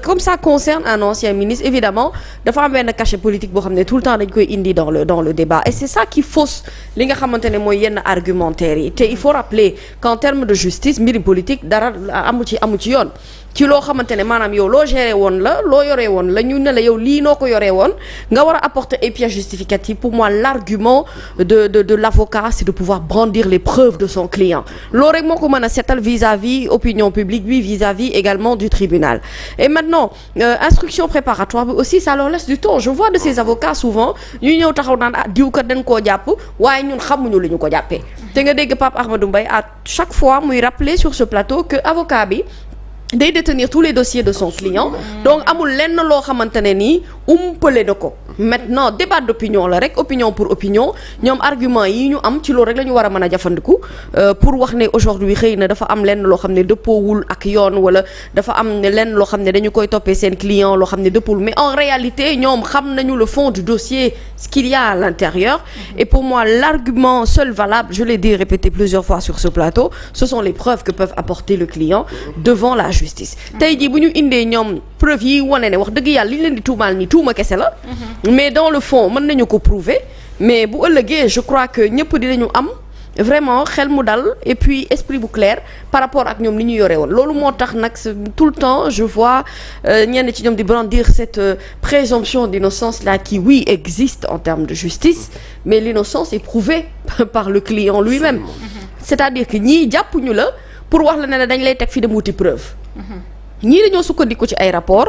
comme ça concerne un ancien ministre, évidemment dafa am benn cachet politique boo xam ne tout le temps dañ koy indi dans le débat, et c'est ça qui fausse li nga xamante ne mooy yenn argumentaire yi. te il faut rappeler qu'en termes de justice mbiri politique dara amu ci yoon. ci loo xamante ne maanaam yow loo géré woon la loo yoree woon la ñu ne la yow lii noo ko yoree woon nga war a apporter ay pièces justificatives. Pour moi l'argument de l'avocat c'est de pouvoir brandir les preuves de son client. loolu rek moo ko mën a seetal vis-à-vis opinion publique bi, vis-à-vis également du tribunal. Et maintenant instruction préparatoire bi aussi ça leur laisse du temps. Je vois de ces avocats souvent ñu ñëw taxaw naan diw kat dañ koo jàpp waaye ñun xamuñu li ñu ko jàppee. te nga dégg Pape Ahmadou Mbaye à chaque fois muy rappeler sur ce plateau que avocat bi day détenir tous les dossiers de son client. donc amul lenn loo xamante ne nii umpale na ko. maintenant débat d'opinion la rek, opinion pour opinion, ñoom argument yi ñu am ci loolu rek la ñu war a mën a jafandiku pour wax ne aujourd'hui xëy na dafa am lenn loo xam ne dëppoowul ak yoon, wala dafa am ne lenn loo xam ne dañu koy toppee seen client loo xam ne dëppoowul. mais en réalité ñoom xam nañu le fond du dossier, ce qu'il y a à l'intérieur. Et pour moi l'argument seul valable, je l'ai dit et répété plusieurs fois sur ce plateau, ce sont les preuves que peuvent apporter le client devant la justice. tey jii bu ñu indee ñoom preuve yi wane ne wax dëgg yàlla li ñu leen di tuumaal nii tuuma kese la. mais dans le fond mën nañu ko prouver, mais bu ëllëgee je crois que ñëpp dinañu am vraiment xel mu dal et puis esprit bu clair par rapport ak ñoom li ñu yore woon. loolu moo tax nag tout le temps je vois ñenn ci ñoom di brandir cette présomption d'innocence là qui oui existe en termes de justice, mais l'innocence est prouvée par le client lui-même. c'est-à-dire que ñii jàppuñu la pour wax la ne dañ lay teg fi dem wuti preuve. ñii dañoo sukkandiku ci ay rapport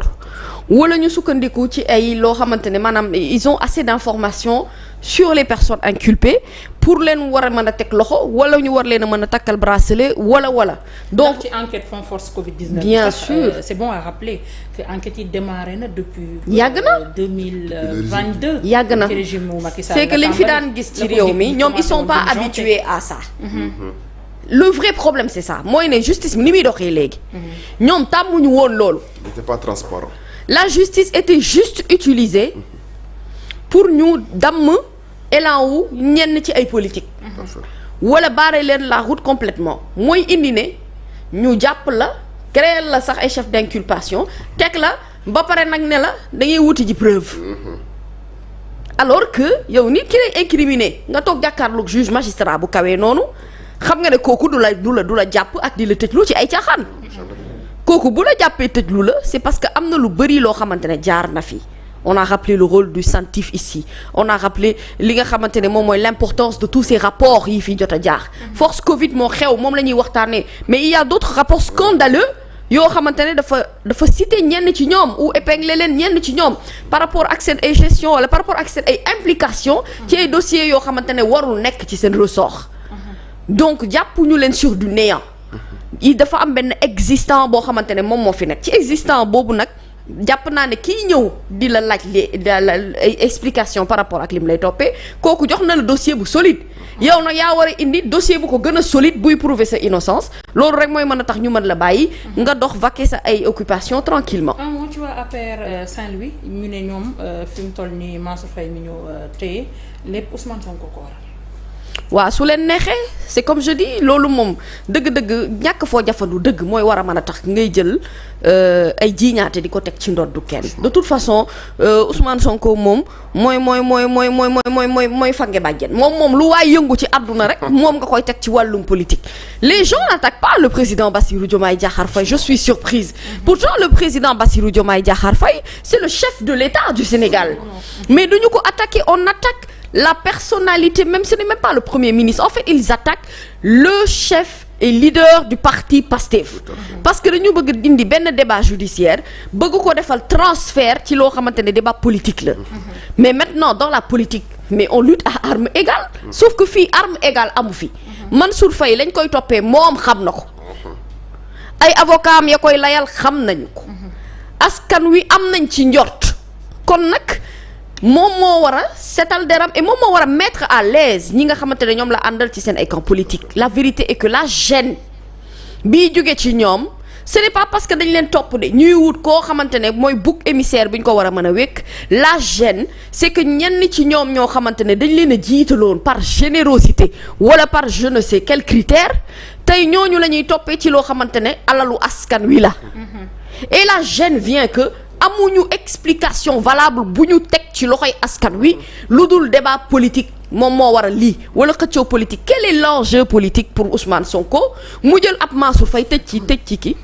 wala ñu sukkandiku ci ay loo xamante ne maanaam ils ont assez d'informations sur les personnes inculpées pour leen war a mën a teg loxo wala ñu war leen a mën a takkal bracelet wala. donc ci enquête Fonds Force Covid-19. bien sûr c'est bon à rappeler que enquête yi démarré na depuis. yàgg na 2022. yàgg na ci régime Macky Sall. c'est que liñ fi daan gis ci réew mi ñoom ils sont pas habitués à ça. le vrai problème c'est ça mooy ne justice bi ni muy doxee léegi. ñoom tàmmuñu woon loolu. c'était pas transparent. la justice était juste utilisée pour ñu damm élan wu ñenn ci ay politique wala barrer leen la route complètement. mooy indi ne ñu jàpp la créer la sax ay chef d'inculpation teg la ba pare nag ne la dangay wuti ji preuve. alors que yow nit ki lay incriminé nga toog jàkkaarloog juge magistrat bu kawee noonu. xam nga ne kooku du la jàpp ak di la tëjlu ci ay caaxaan. kooku bu la jàppee tëjlu la c'est parce que am na lu bari loo xamante ne jaar na fi. on a rappelé le rôle du SANTIF ici, on a rappelé li nga xamante ne moom mooy l'importance de tous ces rapports yi fi jot a jaar. force Covid moo xew moom la ñuy waxtaanee mais il y a d'autres rapports scandaleux yoo xamante ne dafa citer ñenn ci ñoom ou épingler leen ñenn ci ñoom par rapport ak seen ay gestion wala par rapport ak seen ay implications ci ay dossiers yoo xamante ne warul nekk ci seen ressort. donc jàppuñu leen sur du néant. il dafa am benn existant boo xamante ne moom moo fi nekk ci existant boobu nag jàpp naa ne kii ñëw di la laaj ay explication par rapport ak lim lay toppee kooku jox na la dossier bu solide. yow nag yaa war a indi dossier bu ko gën a solide buy prouver sa innocence loolu rek mooy mën a tax ñu mën la bàyyi. nga dox vaquer sa ay occupation tranquillement moo ci waa APR Saint-Louis ñu ne ñoom fi mu toll nii Mansour Faye mi ñu téye lépp Ousmane Sonko ko waral. waaw su leen neexee c'est comme je dis loolu moom dëgg-dëgg ñàkk foo jafandu dëgg mooy war a mën a tax ngay jël ay jiiñaate di ko teg ci ndoddu kenn. de toute façon Ousmane Sonko moom mooy fange bàjjen moom lu waay yëngu ci àdduna rek moom nga koy teg ci wàllum politique. les gens n'attaquent pas le président Bassirou Diomaye Diakhar Faye, je suis surprise. pourtant le président Bassirou Diomaye Diakhar Faye c'est le chef de l'État du Sénégal mais duñu ko attaquer, on attaque la personnalité, même ce n'est même pas le premier ministre. En fait, ils attaquent le chef et leader du parti PASTEF. parce que dañu bëgg indi benn débat judiciaire bëgg ko defal transfert ci loo xamante ne débat politique la. mais maintenant dans la politique mais on lutte à armes égales. sauf que fii arme égale amu fi. Mansour Faye lañ koy toppee moom xam na ko. ay avocats am ya koy layal xam nañu ko. askan wi am nañ ci njort kon nag. moom moo war a setal deram et moom moo war a mettre à l'aise ñi nga xamante ne ñoom la àndal ci seen ay camp politique. la vérité est que la gêne bii jóge ci ñoom ce n'est pas parce que dañ leen topp de ñuy wut koo xamante ne mooy bouc émissaire bi ñu ko war a mën a wékk. la gêne c'est que ñenn ci ñoom ñoo xamante ne dañ leen a jiitaloon par générosité wala par je ne sais quel critère tey ñooñu la ñuy toppee ci loo xamante ne alalu askan wi la. et la gêne vient que amuñu explication valable bu ñu teg ci loxoy askan wi lu dul débat politique moom moo war a lii wala xëccoo politique. Quel est l'enjeu politique pour Ousmane Sonko mu jël ab Mansour Faye tëj ci kii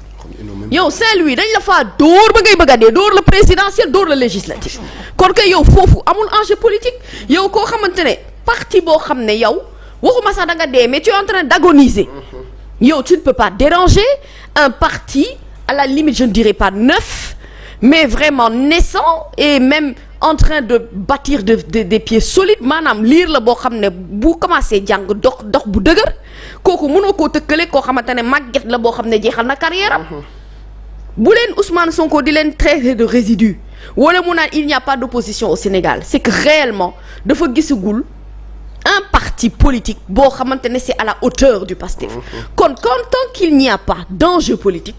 yow Saint-Louis dañ la faa dóor ba ngay bëgg a dee dóor la présidentiel dóor la législatif kon kay yow foofu amul enjeu politique yow koo xamante ne parti boo xam ne yow waxuma sax da nga dee mais tu es en train d'agoniser yow tu ne peux pas déranger un parti à la limite je ne dirais pas neuf mais vraiment naissant et même en train de bâtir des pieds solides maanaam liir la boo xam ne bu commencé jàng dox bu dëgër kooku mënoo koo tëkkale koo xamante ne màgget la boo xam ne jeexal na carrière am bu leen Ousmane Sonko di leen traiter de résidu wala mu naan il n'y a pas d'opposition au Sénégal c'est que réellement dafa gisagul un parti politique boo xamante ne c'est à la hauteur du Pastef kon tant qu'il n'y a pas d'enjeu politique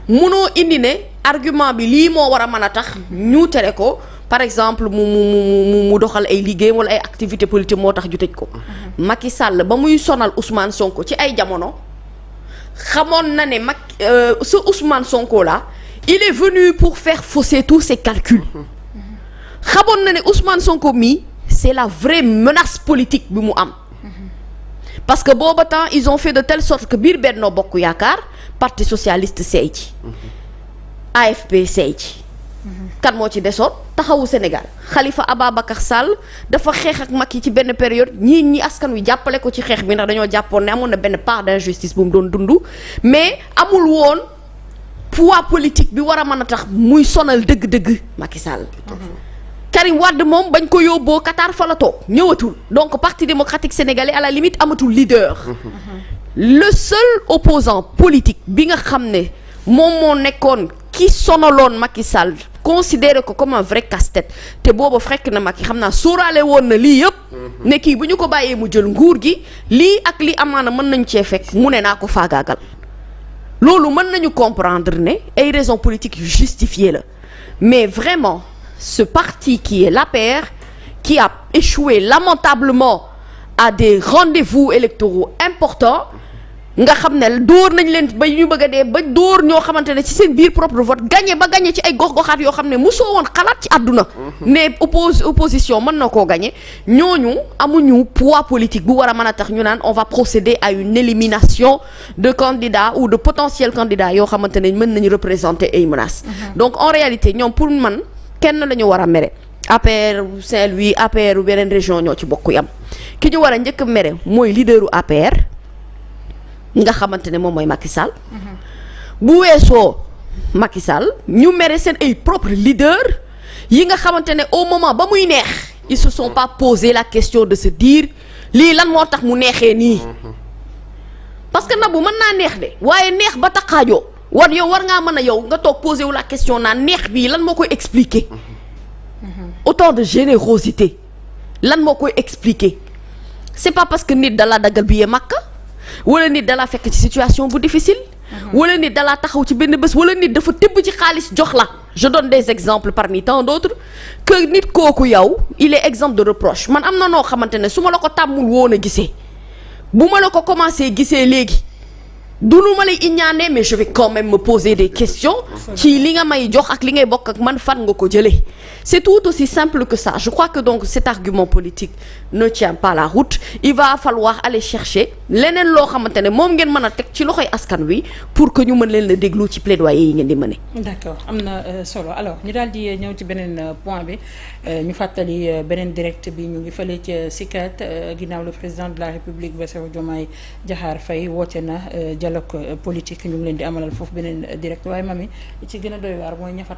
mënoo indi ne argument bi lii moo war a mën a tax ñu tere ko par exemple mu doxal ay liggéey wala ay activité politique moo tax ju tëj ko Macky Sall ba muy sonal Ousmane Sonko ci ay jamono xamoon na ne ce Ousmane Sonko là il est venu pour faire fausser tous ses calculs xamoon na ne Ousmane Sonko mii c'est la vraie menace politique bi mu am parce que booba temps ils ont fait de telle sorte que biir Benno Bokk Yaakaar parti socialiste seey ci AFP seey ci kan moo ci desoon taxawu Sénégal Khalifa Ababacar Sall dafa xeex ak Macky ci benn période ñi askan wi jàppale ko ci xeex bi ndax dañoo jàppoon ne amoon na benn part d'injustice bu mu doon dund mais amul woon poids politique bi war a mën a tax muy sonal dëgg-dëgg Macky Sall. Karim Wade moom bañ ko yóbboo Qatar fa la toog ñëwatul donc parti démocratique sénégalais à la limite amatul leader. Le seul opposant politique bi nga xam ne moom moo nekkoon ki sonaloon Macky Sall considéré ko comme un vrai casse-tête te booba fekk na Macky xam naa sóoraale woon na lii yëpp ne kii bu ñu ko bàyyee mu jël nguur gi lii ak li amaana mën nañ cee fekk mu ne naa ko faagaagal loolu mën nañu comprendre ne ay raisons politiques yu justifiées la mais vraiment ce parti qui est l'APR qui a échoué lamentablement à des rendez-vous électoraux importants nga xam ne dóor nañ leen ba ñu bëgg a dee ba dóor ñoo xamante ne ci seen biir propre vote gagné ci ay gox-goxaat yoo xam ne mosoo woon xalaat ci àdduna ne opposition mën na koo gagné ñooñu amuñu poids politique bu war a mën a tax ñu naan on va procéder à une élimination de candidats ou de potentiels candidats yoo xamante ne mën nañu représenter ay menaces donc en réalité ñoom pour man kenn la ñu war a mere APR Saint-Louis APR u beneen région ñoo ci bokk yam ki ñu war a njëkk mere mooy leaderu APR nga xamante ne moom mooy Macky Sall bu weesoo Macky Sall ñu mere seen ay propre leader yi nga xamante ne au moment ba muy neex ils se sont pas posé la question de se dire lii lan moo tax mu neexee nii parce que nabu mën naa neex de waaye neex ba taxaajoo war ngaa mën a yow nga toog posé wu la question naan neex bii lan moo koy expliquer autant de générosité lan moo koy expliquer c'est pas parce que nit dala daggal billet Makka wala nit dalaa fekk ci situation bu difficile wala nit dalaa taxaw ci benn bés wala nit dafa tibb ci xaalis jox la je donne des exemples parmi tant d'autres que nit kooku yow il est exempt de reproche man am na noo xamante ne su ma la ko tàmmul woon a gisee bu ma la ko commencé gisee léegi du lu ma lay iñaane mais je vais quand même me poser des questions ci li nga may jox ak li ngay bokk ak man fan nga ko jëlee c'est tout aussi simple que ça je crois que donc cet argument politique ne tient pas la route il va falloir aller chercher leneen loo xamante ne moom ngeen mën a teg ci loxoy askan wi pour que ñu mën leen la déglu ci plaidoyer yi ngeen di mëne. d'accord am na solo alors ñu daal di ñëw ci beneen point bi ñu fàttali beneen direct bi ñu ngi fële ca Sicap ginnaaw le président de la République Bassirou Diomaye Diakhar Faye woote na dialogue politique ñu ngi leen di amalal foofu beneen direct waaye mami ci gën a doy waar mooy ña fa